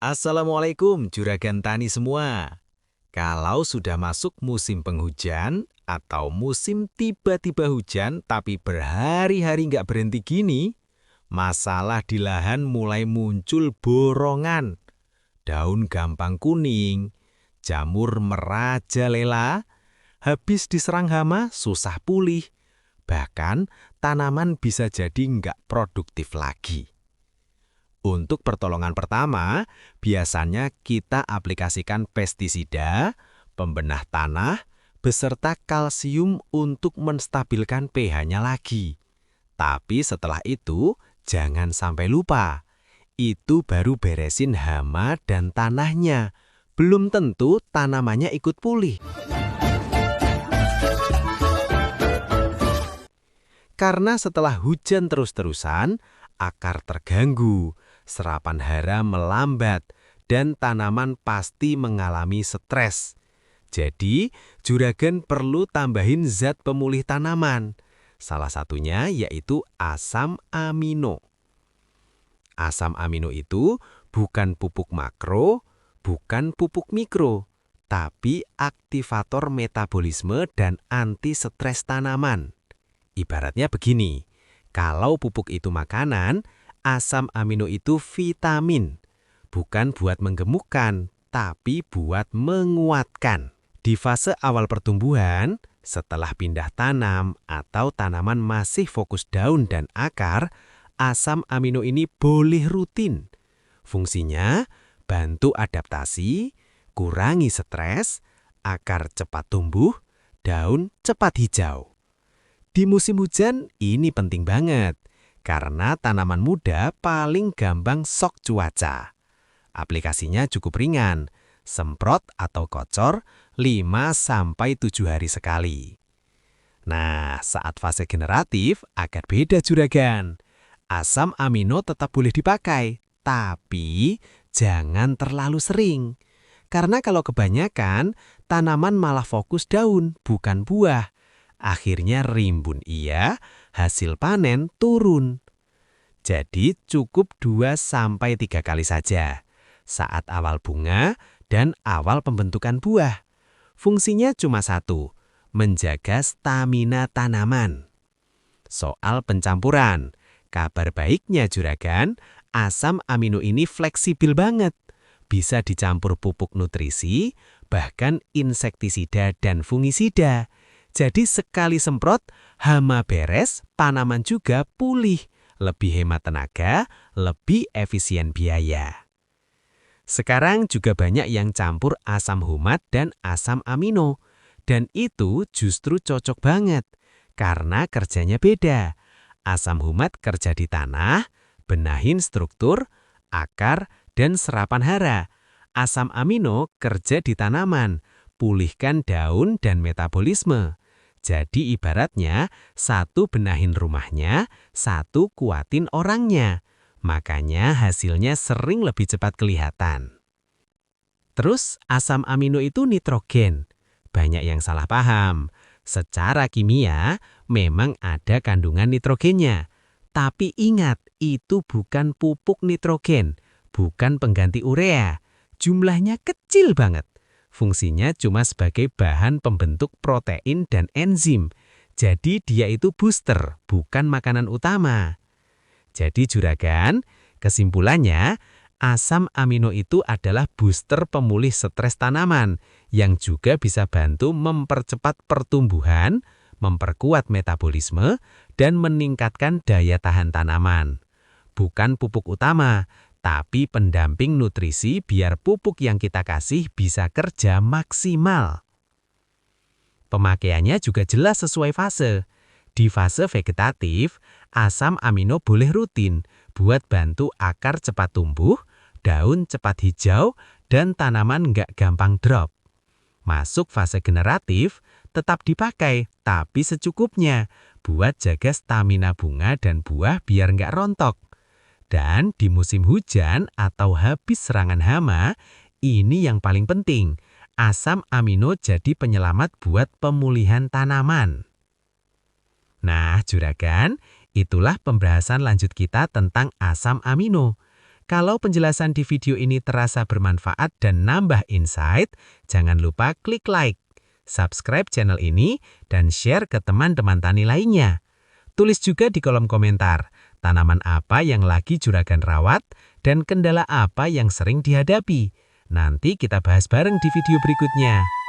Assalamualaikum juragan tani semua. Kalau sudah masuk musim penghujan atau musim tiba-tiba hujan tapi berhari-hari nggak berhenti gini, masalah di lahan mulai muncul borongan. Daun gampang kuning, jamur merajalela, habis diserang hama susah pulih. Bahkan tanaman bisa jadi nggak produktif lagi. Untuk pertolongan pertama, biasanya kita aplikasikan pestisida, pembenah tanah, beserta kalsium untuk menstabilkan pH-nya lagi. Tapi setelah itu, jangan sampai lupa. Itu baru beresin hama dan tanahnya. Belum tentu tanamannya ikut pulih. Karena setelah hujan terus-terusan, akar terganggu, serapan hara melambat, dan tanaman pasti mengalami stres. Jadi, juragan perlu tambahin zat pemulih tanaman. Salah satunya yaitu asam amino. Asam amino itu bukan pupuk makro, bukan pupuk mikro, tapi aktivator metabolisme dan anti stres tanaman. Ibaratnya begini, kalau pupuk itu makanan, asam amino itu vitamin. Bukan buat menggemukkan, tapi buat menguatkan. Di fase awal pertumbuhan, setelah pindah tanam atau tanaman masih fokus daun dan akar, asam amino ini boleh rutin. Fungsinya, bantu adaptasi, kurangi stres, akar cepat tumbuh, daun cepat hijau. Di musim hujan ini penting banget, karena tanaman muda paling gampang shock cuaca. Aplikasinya cukup ringan, semprot atau kocor 5-7 hari sekali. Nah, saat fase generatif agak beda juragan. Asam amino tetap boleh dipakai, tapi jangan terlalu sering. Karena kalau kebanyakan, tanaman malah fokus daun, bukan buah. Akhirnya rimbun iya, hasil panen turun. Jadi cukup 2-3 kali saja, saat awal bunga dan awal pembentukan buah. Fungsinya cuma satu, menjaga stamina tanaman. Soal pencampuran, kabar baiknya juragan, asam amino ini fleksibel banget. Bisa dicampur pupuk nutrisi, bahkan insektisida dan fungisida. Jadi sekali semprot, hama beres, tanaman juga pulih, lebih hemat tenaga, lebih efisien biaya. Sekarang juga banyak yang campur asam humat dan asam amino. Dan itu justru cocok banget, karena kerjanya beda. Asam humat kerja di tanah, benahin struktur, akar, dan serapan hara. Asam amino kerja di tanaman, pulihkan daun dan metabolisme. Jadi ibaratnya, satu benahin rumahnya, satu kuatin orangnya. Makanya hasilnya sering lebih cepat kelihatan. Terus asam amino itu nitrogen. Banyak yang salah paham. Secara kimia, memang ada kandungan nitrogennya. Tapi ingat, itu bukan pupuk nitrogen, bukan pengganti urea. Jumlahnya kecil banget. Fungsinya cuma sebagai bahan pembentuk protein dan enzim. Jadi dia itu booster, bukan makanan utama. Jadi juragan, kesimpulannya, asam amino itu adalah booster pemulih stres tanaman yang juga bisa bantu mempercepat pertumbuhan, memperkuat metabolisme, dan meningkatkan daya tahan tanaman. Bukan pupuk utama, tapi pendamping nutrisi biar pupuk yang kita kasih bisa kerja maksimal. Pemakaiannya juga jelas sesuai fase. Di fase vegetatif, asam amino boleh rutin buat bantu akar cepat tumbuh, daun cepat hijau, dan tanaman nggak gampang drop. Masuk fase generatif, tetap dipakai, tapi secukupnya, buat jaga stamina bunga dan buah biar nggak rontok. Dan di musim hujan atau habis serangan hama, ini yang paling penting. Asam amino jadi penyelamat buat pemulihan tanaman. Nah, juragan, itulah pembahasan lanjut kita tentang asam amino. Kalau penjelasan di video ini terasa bermanfaat dan nambah insight, jangan lupa klik like, subscribe channel ini, dan share ke teman-teman tani lainnya. Tulis juga di kolom komentar, tanaman apa yang lagi Juragan rawat dan kendala apa yang sering dihadapi. Nanti kita bahas bareng di video berikutnya.